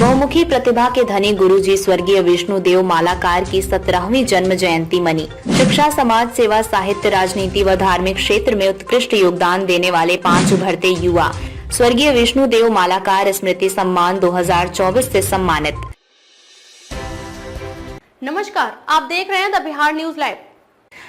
बहुमुखी प्रतिभा के धनी गुरुजी स्वर्गीय विष्णुदेव मालाकार की 17वीं जन्म जयंती मनी। शिक्षा, समाज सेवा, साहित्य, राजनीति व धार्मिक क्षेत्र में उत्कृष्ट योगदान देने वाले 5 उभरते युवा स्वर्गीय विष्णुदेव मालाकार स्मृति सम्मान 2024 से सम्मानित। नमस्कार, आप देख रहे हैं द बिहार न्यूज लाइव।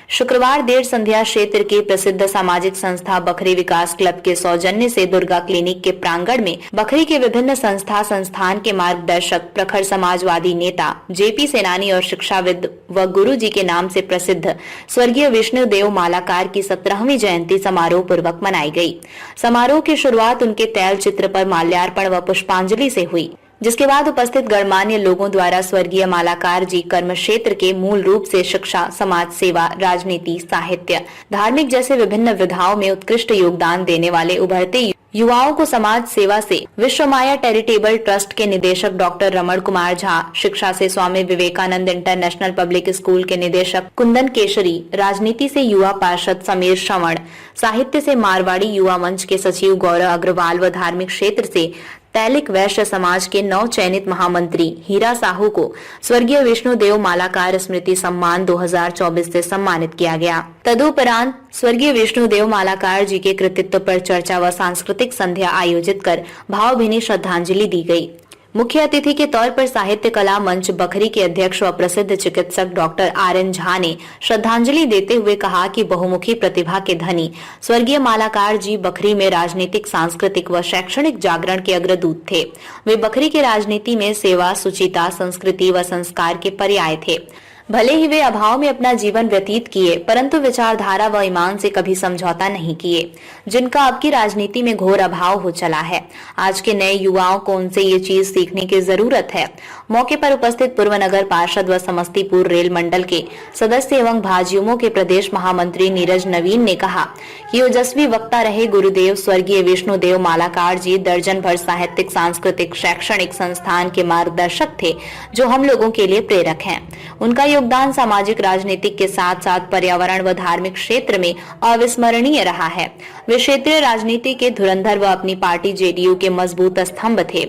शुक्रवार देर संध्या क्षेत्र की प्रसिद्ध सामाजिक संस्था बखरी विकास क्लब के सौजन्य से दुर्गा क्लिनिक के प्रांगण में बखरी के विभिन्न संस्थान के मार्गदर्शक, प्रखर समाजवादी नेता, जेपी सेनानी और शिक्षाविद व गुरु जी के नाम से प्रसिद्ध स्वर्गीय विष्णुदेव मालाकार की 17वीं जयंती समारोह पूर्वक मनाई गई। समारोह की शुरुआत उनके तैल चित्र पर माल्यार्पण व पुष्पांजलि से हुई, जिसके बाद उपस्थित गणमान्य लोगों द्वारा स्वर्गीय मालाकार जी कर्म क्षेत्र के मूल रूप से शिक्षा, समाज सेवा, राजनीति, साहित्य, धार्मिक जैसे विभिन्न विधाओं में उत्कृष्ट योगदान देने वाले उभरते युवाओं को समाज सेवा से विश्वमाया चैरिटेबल ट्रस्ट के निदेशक डॉक्टर रमण कुमार झा, शिक्षा से Swami Vivekananda international public school के निदेशक कुंदन केशरी, राजनीति से युवा पार्षद समीर श्रवण, साहित्य से मारवाड़ी युवा मंच के सचिव गौरव अग्रवाल व धार्मिक क्षेत्र से तैलिक वैश्य समाज के नव चयनित महामंत्री हीरा साहू को स्वर्गीय विष्णुदेव मालाकार स्मृति सम्मान 2024 से सम्मानित किया गया। तदुपरांत स्वर्गीय विष्णुदेव मालाकार जी के कृतित्व पर चर्चा व सांस्कृतिक संध्या आयोजित कर भावभीनी श्रद्धांजलि दी गई। मुख्य अतिथि के तौर पर साहित्य कला मंच बखरी के अध्यक्ष व प्रसिद्ध चिकित्सक डॉक्टर RN झा ने श्रद्धांजलि देते हुए कहा कि बहुमुखी प्रतिभा के धनी स्वर्गीय मालाकार जी बखरी में राजनीतिक, सांस्कृतिक व शैक्षणिक जागरण के अग्रदूत थे। वे बखरी के राजनीति में सेवा, शुचिता, संस्कृति व संस्कार के पर्याय थे। भले ही वे अभाव में अपना जीवन व्यतीत किए, परंतु विचारधारा व ईमान से कभी समझौता नहीं किए, जिनका अब की राजनीति में घोर अभाव हो चला है। आज के नए युवाओं को उनसे ये चीज सीखने की जरूरत है। मौके पर उपस्थित पूर्व नगर पार्षद व समस्तीपुर रेल मंडल के सदस्य एवं भाजयुमो के प्रदेश महामंत्री नीरज नवीन ने कहा कि ओजस्वी वक्ता रहे गुरुदेव स्वर्गीय विष्णुदेव मालाकार जी दर्जन भर साहित्यिक, सांस्कृतिक, शैक्षणिक संस्थान के मार्गदर्शक थे, जो हम लोगों के लिए प्रेरक हैं। उनका योगदान सामाजिक, राजनीतिक के साथ साथ पर्यावरण व धार्मिक क्षेत्र में अविस्मरणीय रहा है। वे क्षेत्रीय राजनीति के धुरंधर व अपनी पार्टी JDU के मजबूत स्तंभ थे।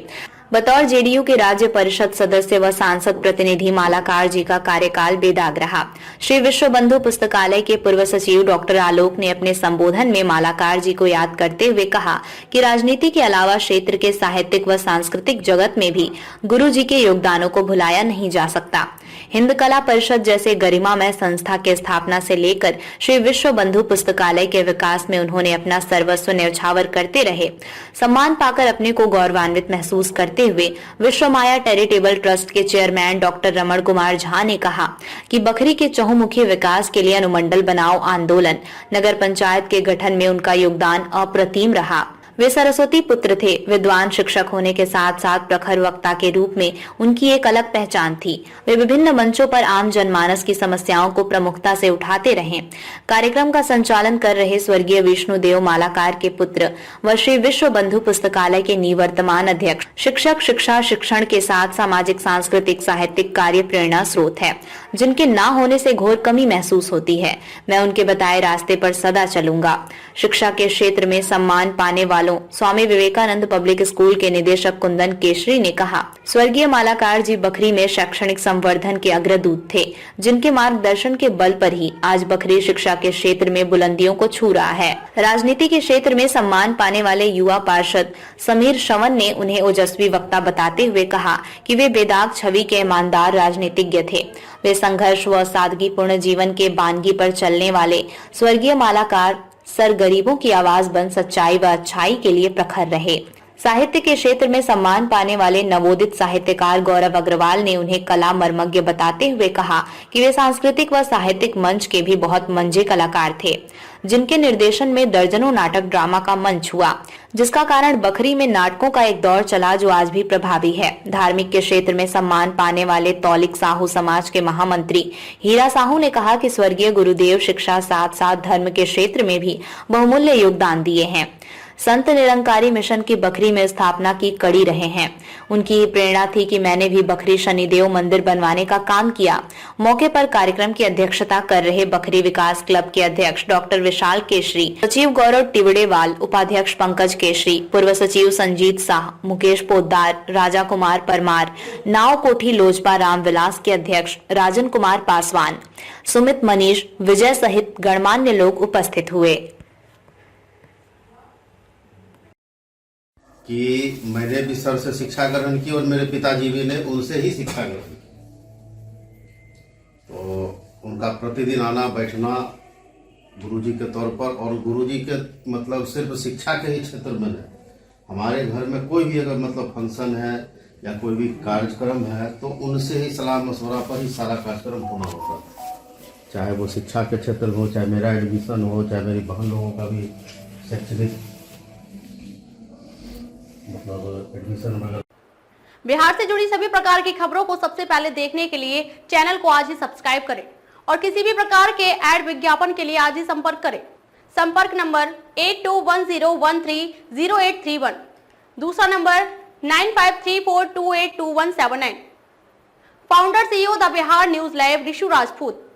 बतौर JDU के राज्य परिषद सदस्य व सांसद प्रतिनिधि मालाकार जी का कार्यकाल बेदाग रहा। श्री विश्व बंधु पुस्तकालय के पूर्व सचिव डॉक्टर आलोक ने अपने संबोधन में मालाकार जी को याद करते हुए कहा कि राजनीति के अलावा क्षेत्र के साहित्यिक व सांस्कृतिक जगत में भी गुरु जी के योगदानों को भुलाया नहीं जा सकता। हिंद कला परिषद जैसे गरिमामय संस्था के स्थापना से लेकर श्री विश्व बंधु पुस्तकालय के विकास में उन्होंने अपना सर्वस्व न्यौछावर करते रहे। सम्मान पाकर अपने को गौरवान्वित महसूस करते हुए विश्वमाया चैरिटेबल ट्रस्ट के चेयरमैन डॉक्टर रमण कुमार झा ने कहा कि बखरी के चहुमुखी विकास के लिए अनुमंडल बनाओ आंदोलन, नगर पंचायत के गठन में उनका योगदान अप्रतिम रहा। वे सरस्वती पुत्र थे। विद्वान शिक्षक होने के साथ साथ प्रखर वक्ता के रूप में उनकी एक अलग पहचान थी। वे विभिन्न मंचों पर आम जनमानस की समस्याओं को प्रमुखता से उठाते रहे। कार्यक्रम का संचालन कर रहे स्वर्गीय विष्णुदेव मालाकार के पुत्र व श्री विश्व बंधु पुस्तकालय के निवर्तमान अध्यक्ष शिक्षक शिक्षा शिक्षण के साथ सामाजिक, सांस्कृतिक, साहित्यिक कार्य प्रेरणा स्रोत है, जिनके ना होने से घोर कमी महसूस होती है। मैं उनके बताए रास्ते पर सदा चलूंगा। शिक्षा के क्षेत्र में सम्मान पाने वालों स्वामी विवेकानंद पब्लिक स्कूल के निदेशक कुंदन केशरी ने कहा, स्वर्गीय मालाकार जी बखरी में शैक्षणिक संवर्धन के अग्रदूत थे, जिनके मार्गदर्शन के बल पर ही आज बखरी शिक्षा के क्षेत्र में बुलंदियों को छू रहा है। राजनीति के क्षेत्र में सम्मान पाने वाले युवा पार्षद समीर श्रवण ने उन्हें ओजस्वी वक्ता बताते हुए कहा कि वे बेदाग छवि के ईमानदार राजनीतिज्ञ थे। वे संघर्ष व सादगीपूर्ण जीवन के बानगी पर चलने वाले स्वर्गीय मालाकार सर गरीबों की आवाज बन सच्चाई व अच्छाई के लिए प्रखर रहे। साहित्य के क्षेत्र में सम्मान पाने वाले नवोदित साहित्यकार गौरव अग्रवाल ने उन्हें कला मर्मज्ञ बताते हुए कहा कि वे सांस्कृतिक व साहित्यिक मंच के भी बहुत मंजे कलाकार थे, जिनके निर्देशन में दर्जनों नाटक, ड्रामा का मंच हुआ, जिसका कारण बखरी में नाटकों का एक दौर चला जो आज भी प्रभावी है। धार्मिक के क्षेत्र में सम्मान पाने वाले तौलिक साहू समाज के महामंत्री हीरा साहू ने कहा कि स्वर्गीय गुरुदेव शिक्षा साथ साथ धर्म के क्षेत्र में भी बहुमूल्य योगदान दिए हैं। संत निरंकारी मिशन की बखरी में स्थापना की कड़ी रहे हैं। उनकी प्रेरणा थी कि मैंने भी बखरी शनिदेव मंदिर बनवाने का काम किया। मौके पर कार्यक्रम की अध्यक्षता कर रहे बखरी विकास क्लब के अध्यक्ष डॉक्टर विशाल केशरी, सचिव गौरव टिवड़ेवाल, उपाध्यक्ष पंकज केशरी, पूर्व सचिव संजीत शाह, मुकेश पोद्दार, राजा कुमार परमार, नाव कोठी लोजपा रामविलास के अध्यक्ष राजन कुमार पासवान, सुमित मनीष, विजय सहित गणमान्य लोग उपस्थित हुए। कि मैंने भी सर से शिक्षा ग्रहण की और मेरे पिताजी भी ने उनसे ही शिक्षा ग्रहण की। तो उनका प्रतिदिन आना बैठना गुरुजी के तौर पर, और गुरुजी के मतलब सिर्फ शिक्षा के ही क्षेत्र में नहीं, हमारे घर में कोई भी अगर मतलब फंक्शन है या कोई भी कार्यक्रम है तो उनसे ही सलाह मशवरा पर ही सारा कार्यक्रम पूर्ण होता है। चाहे वो शिक्षा के क्षेत्र में हो, चाहे मेरा एडमिशन हो, चाहे मेरी बहन लोगों का भी शैक्षणिक मतलब एडमिशन वगैरह। बिहार से जुड़ी सभी प्रकार की खबरों को सबसे पहले देखने के लिए चैनल को आज ही सब्सक्राइब करें और किसी भी प्रकार के ऐड विज्ञापन के लिए आज ही संपर्क करें। संपर्क नंबर 8210130831, दूसरा number 9534282179। Founder CEO the Bihar news live Rishu Rajput.